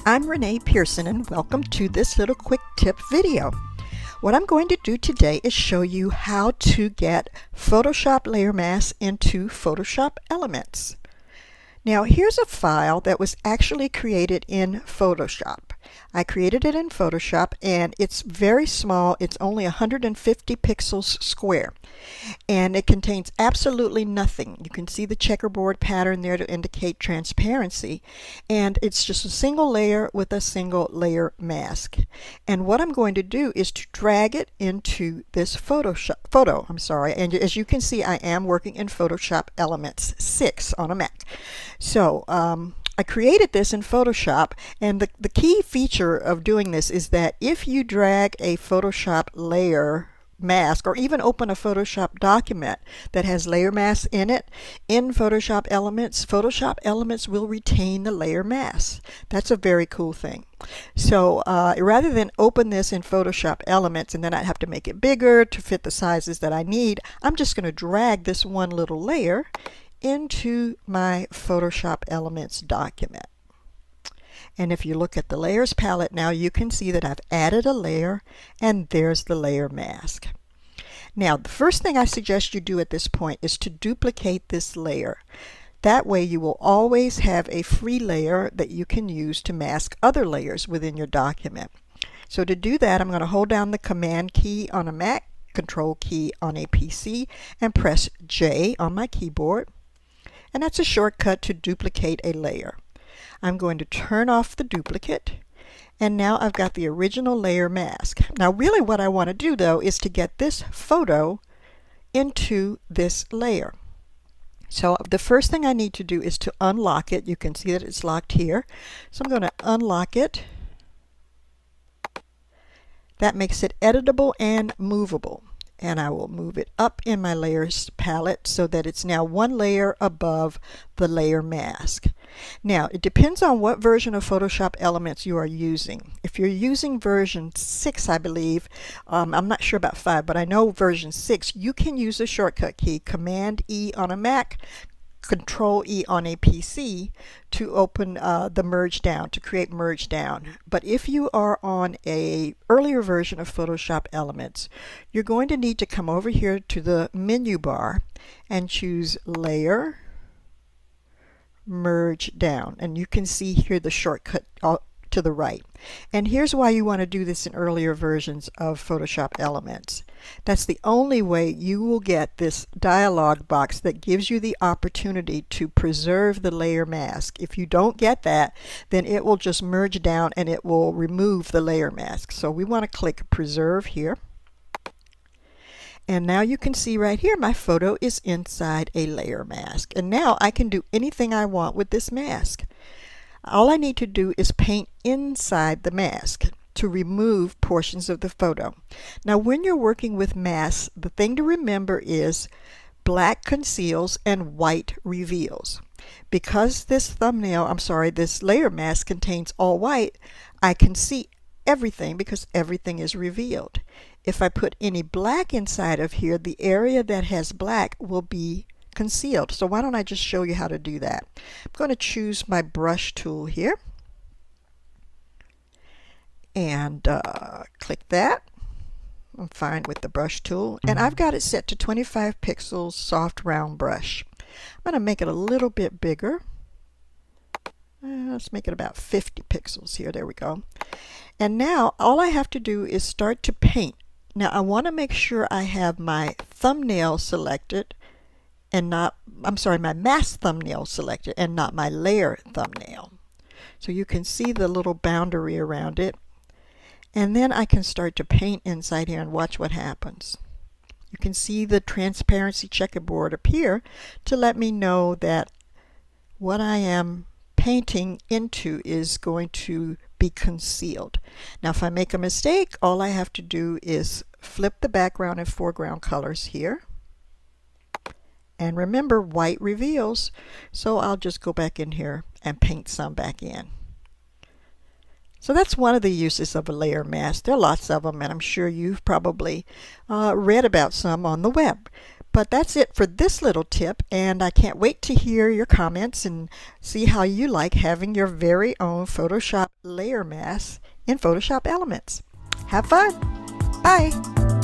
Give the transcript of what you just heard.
I'm Renee Pearson and welcome to this little quick tip video. What I'm going to do today is show you how to get Photoshop layer masks into Photoshop Elements. Now here's a file that was actually created in Photoshop. I created it in Photoshop and it's very small. It's only 150 pixels square and it contains absolutely nothing. You can see the checkerboard pattern there to indicate transparency, and it's just a single layer with a single layer mask. And what I'm going to do is to drag it into this photo. And as you can see, I am working in Photoshop Elements 6 on a Mac. So I created this in Photoshop, and the key feature of doing this is that if you drag a Photoshop layer mask or even open a Photoshop document that has layer masks in it in Photoshop Elements will retain the layer mask. That's a very cool thing. So rather than open this in Photoshop Elements and then I'd have to make it bigger to fit the sizes that I need, I'm just going to drag this one little layer into my Photoshop Elements document. And if you look at the layers palette now, you can see that I've added a layer and there's the layer mask. Now the first thing I suggest you do at this point is to duplicate this layer. That way you will always have a free layer that you can use to mask other layers within your document. So to do that, I'm going to hold down the Command key on a Mac, Control key on a PC, and press J on my keyboard. And that's a shortcut to duplicate a layer. I'm going to turn off the duplicate, and now I've got the original layer mask. Now really what I want to do though is to get this photo into this layer. So the first thing I need to do is to unlock it. You can see that it's locked here. So I'm going to unlock it. That makes it editable and movable. And I will move it up in my layers palette so that it's now one layer above the layer mask. Now it depends on what version of Photoshop Elements you are using. If you're using version 6, I believe, I'm not sure about 5, but I know version 6, you can use the shortcut key Command E on a Mac, Control E on a PC to open the merge down, to create merge down. But if you are on a earlier version of Photoshop Elements, you're going to need to come over here to the menu bar and choose Layer, Merge Down. And you can see here the shortcut to the right. And here's why you want to do this in earlier versions of Photoshop Elements. That's the only way you will get this dialog box that gives you the opportunity to preserve the layer mask. If you don't get that, then it will just merge down and it will remove the layer mask. So we want to click Preserve here. And now you can see right here my photo is inside a layer mask. And now I can do anything I want with this mask. All I need to do is paint inside the mask to remove portions of the photo. Now when you're working with masks, the thing to remember is black conceals and white reveals. Because this this layer mask contains all white, I can see everything because everything is revealed. If I put any black inside of here, the area that has black will be concealed. So why don't I just show you how to do that. I'm going to choose my brush tool here and click that. I'm fine with the brush tool, and I've got it set to 25 pixels soft round brush. I'm going to make it a little bit bigger. Let's make it about 50 pixels here. There we go. And now all I have to do is start to paint. Now I want to make sure I have my thumbnail selected and not, my mask thumbnail selected and not my layer thumbnail. So you can see the little boundary around it. And then I can start to paint inside here and watch what happens. You can see the transparency checkerboard appear to let me know that what I am painting into is going to be concealed. Now if I make a mistake, all I have to do is flip the background and foreground colors here. And remember, white reveals, so I'll just go back in here and paint some back in. So that's one of the uses of a layer mask. There are lots of them, and I'm sure you've probably read about some on the web. But that's it for this little tip, and I can't wait to hear your comments and see how you like having your very own Photoshop layer mask in Photoshop Elements. Have fun! Bye!